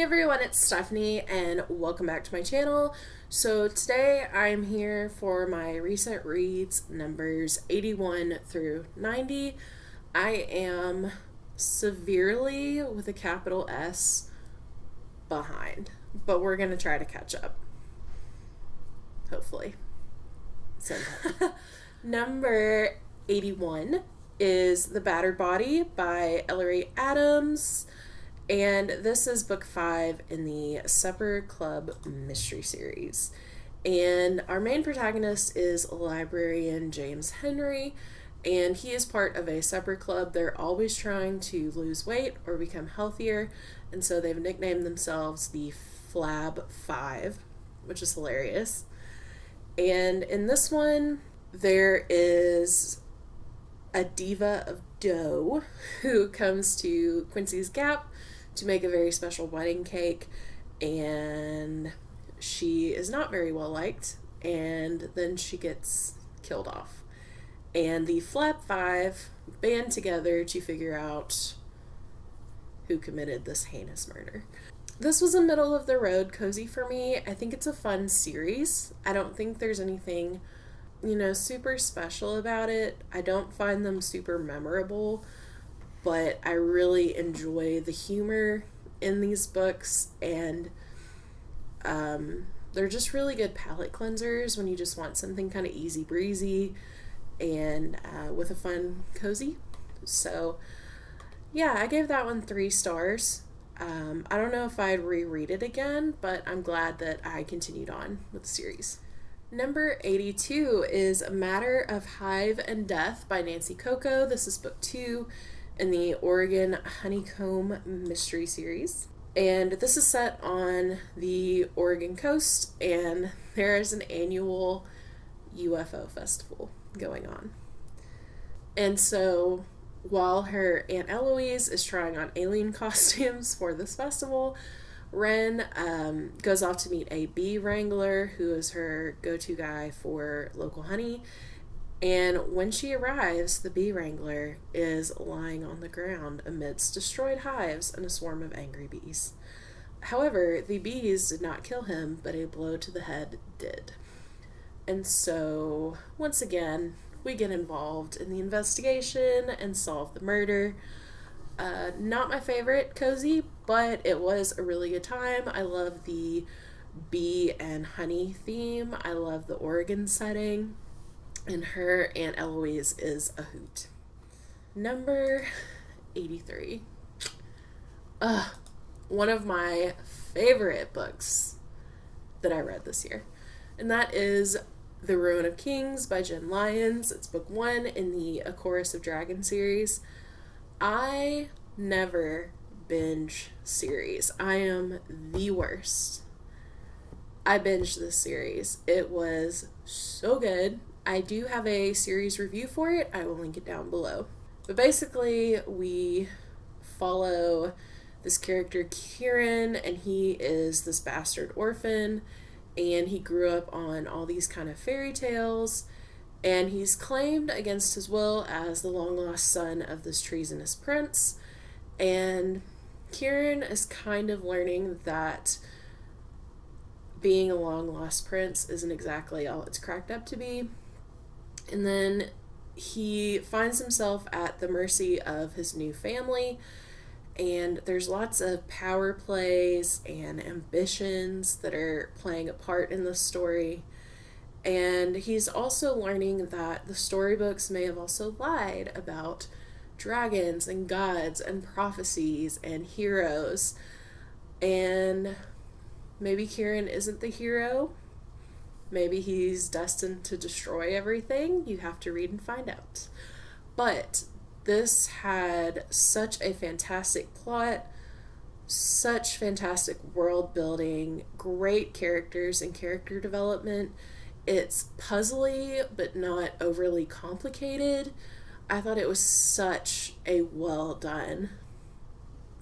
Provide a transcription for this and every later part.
everyone, it's Stephanie and welcome back to my channel. So today I'm here for my recent reads numbers 81 through 90. I am severely, with a capital S, behind, but we're going to try to catch up. Hopefully. So, number 81 is The Battered Body by Ellery Adams. And this is book 5 in the Supper Club mystery series. And our main protagonist is librarian James Henry, and he is part of a supper club. They're always trying to lose weight or become healthier, and so they've nicknamed themselves the Flab Five, which is hilarious. And in this one, there is a diva of dough who comes to Quincy's Gap to make a very special wedding cake, and she is not very well liked, and then she gets killed off. And the Flap Five band together to figure out who committed this heinous murder. This was a middle of the road cozy for me. I think it's a fun series. I don't think there's anything, super special about it. I don't find them super memorable, but I really enjoy the humor in these books, and they're just really good palate cleansers when you just want something kind of easy breezy and with a fun cozy. So yeah, I gave that one 3 stars. I don't know if I'd reread it again, but I'm glad that I continued on with the series. Number 82 is A Matter of Hive and Death by Nancy Coco. This is book 2 in the Oregon Honeycomb mystery series. And this is set on the Oregon coast, and there is an annual UFO festival going on. And so while her Aunt Eloise is trying on alien costumes for this festival, Ren goes off to meet a bee wrangler who is her go-to guy for local honey. And when she arrives, the bee wrangler is lying on the ground amidst destroyed hives and a swarm of angry bees. However, the bees did not kill him, but a blow to the head did. And so, once again, we get involved in the investigation and solve the murder. Not my favorite cozy, but it was a really good time. I love the bee and honey theme. I love the Oregon setting. And her Aunt Eloise is a hoot. Number 83. One of my favorite books that I read this year. And that is The Ruin of Kings by Jen Lyons. It's book 1 in the A Chorus of Dragons series. I never binge series. I am the worst. I binged this series. It was so good. I do have a series review for it. I will link it down below. But basically, we follow this character, Kieran, and he is this bastard orphan, and he grew up on all these kind of fairy tales, and he's claimed against his will as the long-lost son of this treasonous prince. And Kieran is kind of learning that being a long-lost prince isn't exactly all it's cracked up to be. And then he finds himself at the mercy of his new family, and there's lots of power plays and ambitions that are playing a part in the story. And he's also learning that the storybooks may have also lied about dragons and gods and prophecies and heroes. And maybe Kieran isn't the hero. Maybe he's destined to destroy everything. You have to read and find out. But this had such a fantastic plot, such fantastic world building, great characters and character development. It's puzzly, but not overly complicated. I thought it was such a well done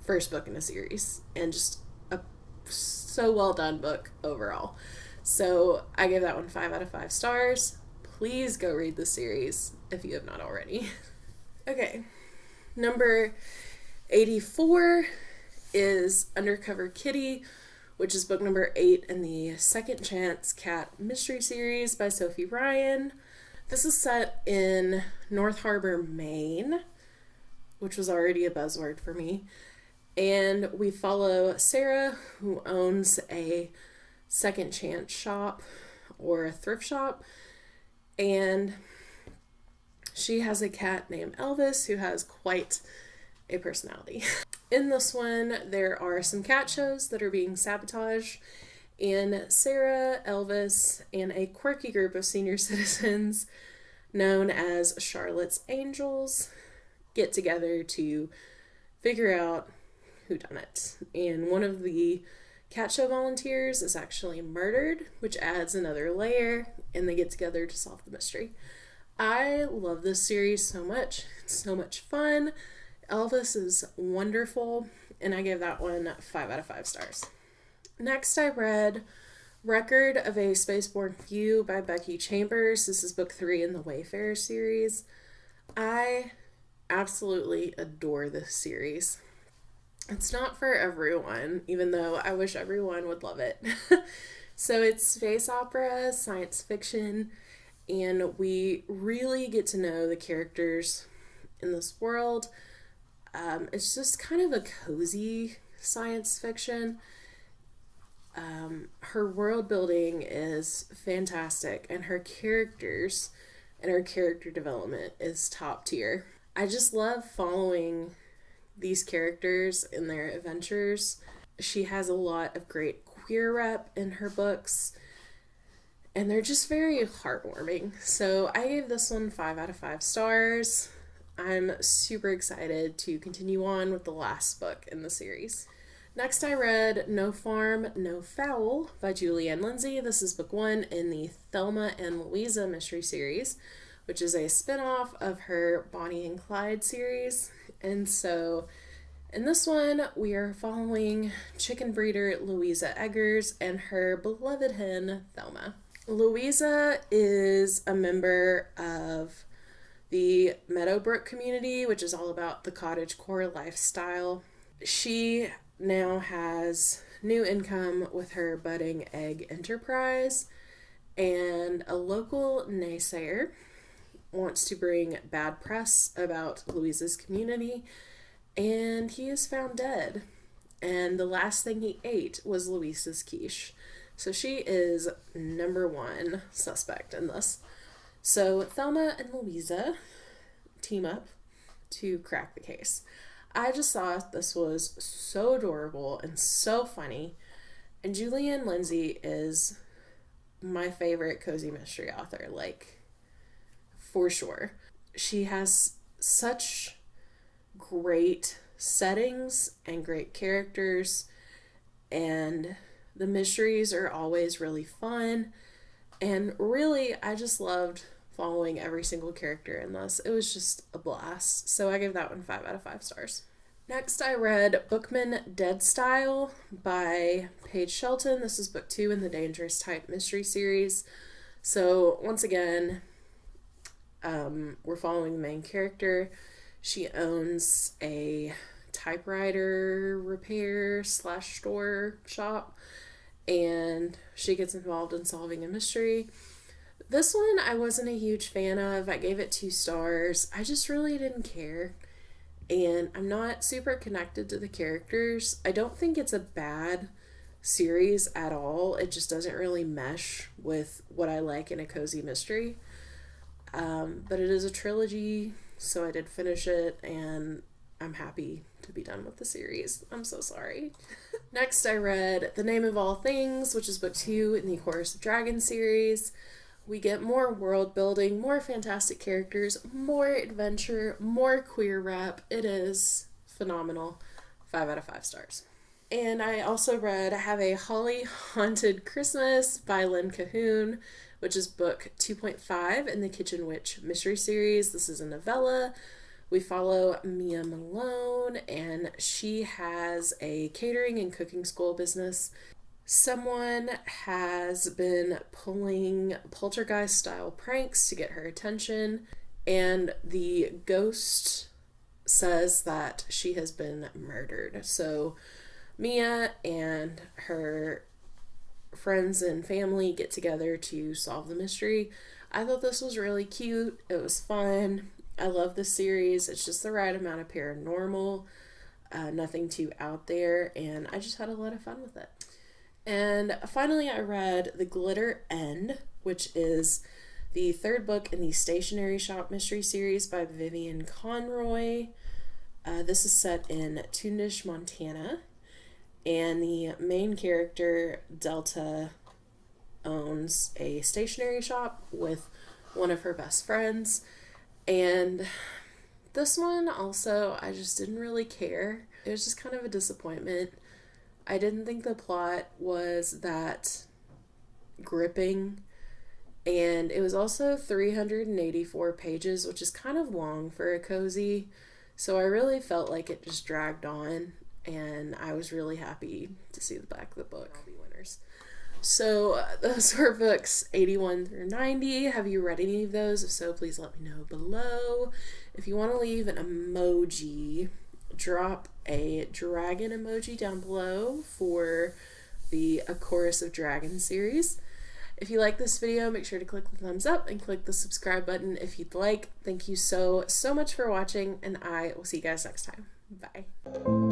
first book in a series, and just a so well done book overall. So I gave that one 5 out of 5 stars. Please go read the series if you have not already. Okay, number 84 is Undercover Kitty, which is book number 8 in the Second Chance Cat Mystery Series by Sophie Ryan. This is set in North Harbor, Maine, which was already a buzzword for me. And we follow Sarah, who owns a second chance shop or a thrift shop. And she has a cat named Elvis who has quite a personality. In this one, there are some cat shows that are being sabotaged, and Sarah, Elvis, and a quirky group of senior citizens known as Charlotte's Angels get together to figure out who done it. And one of the cat show volunteers is actually murdered, which adds another layer, and they get together to solve the mystery. I love this series so much. It's so much fun. Elvis is wonderful, and I gave that one 5 out of 5 stars. Next, I read Record of a Spaceborn Few by Becky Chambers. This is book 3 in the Wayfarer series. I absolutely adore this series. It's not for everyone, even though I wish everyone would love it. So it's space opera, science fiction, and we really get to know the characters in this world. It's just kind of a cozy science fiction. Her world building is fantastic, and her characters and her character development is top tier. I just love following these characters in their adventures. She has a lot of great queer rep in her books, and they're just very heartwarming. So I gave this one 5 out of 5 stars. I'm super excited to continue on with the last book in the series. Next, I read No Farm, No Fowl by Julianne Lindsay. This is book 1 in the Thelma and Louisa mystery series, which is a spin-off of her Bonnie and Clyde series. And so in this one, we are following chicken breeder Louisa Eggers and her beloved hen, Thelma. Louisa is a member of the Meadowbrook community, which is all about the cottagecore lifestyle. She now has new income with her budding egg enterprise, and a local naysayer wants to bring bad press about Louisa's community, and he is found dead. And the last thing he ate was Louisa's quiche. So she is number 1 suspect in this. So Thelma and Louisa team up to crack the case. I just thought this was so adorable and so funny. And Julianne Lindsay is my favorite cozy mystery author, like, for sure. She has such great settings and great characters, and the mysteries are always really fun. And really, I just loved following every single character in this. It was just a blast. So I gave that one 5 out of 5 stars. Next, I read Bookman Dead Style by Paige Shelton. This is book 2 in the Dangerous Type mystery series. So once again, we're following the main character. She owns a typewriter repair / store shop, and she gets involved in solving a mystery. This one I wasn't a huge fan of. I gave it 2 stars. I just really didn't care, and I'm not super connected to the characters. I don't think it's a bad series at all. It just doesn't really mesh with what I like in a cozy mystery. But it is a trilogy, so I did finish it, and I'm happy to be done with the series. I'm so sorry. Next, I read The Name of All Things, which is book 2 in the Chorus of Dragons series. We get more world building, more fantastic characters, more adventure, more queer rap. It is phenomenal. 5 out of 5 stars. And I also read Have a Holly Haunted Christmas by Lynn Cahoon, which is book 2.5 in the Kitchen Witch mystery series. This is a novella. We follow Mia Malone, and she has a catering and cooking school business. Someone has been pulling poltergeist-style pranks to get her attention, and the ghost says that she has been murdered. So Mia and her friends and family get together to solve the mystery. I thought this was really cute. It was fun. I love this series. It's just the right amount of paranormal, nothing too out there, and I just had a lot of fun with it. And finally, I read The Glitter End, which is the third book in the Stationery Shop Mystery Series by Vivian Conroy. This is set in Toondish, Montana, and the main character, Delta, owns a stationery shop with one of her best friends. And this one also, I just didn't really care. It was just kind of a disappointment. I didn't think the plot was that gripping, and it was also 384 pages, which is kind of long for a cozy, so I really felt like it just dragged on, and I was really happy to see the back of the book. Winners. So those were books 81 through 90. Have you read any of those? If so, please let me know below. If you want to leave an emoji, drop a dragon emoji down below for the A Chorus of Dragons series. If you like this video, make sure to click the thumbs up and click the subscribe button if you'd like. Thank you so much for watching, and I will see you guys next time. Bye.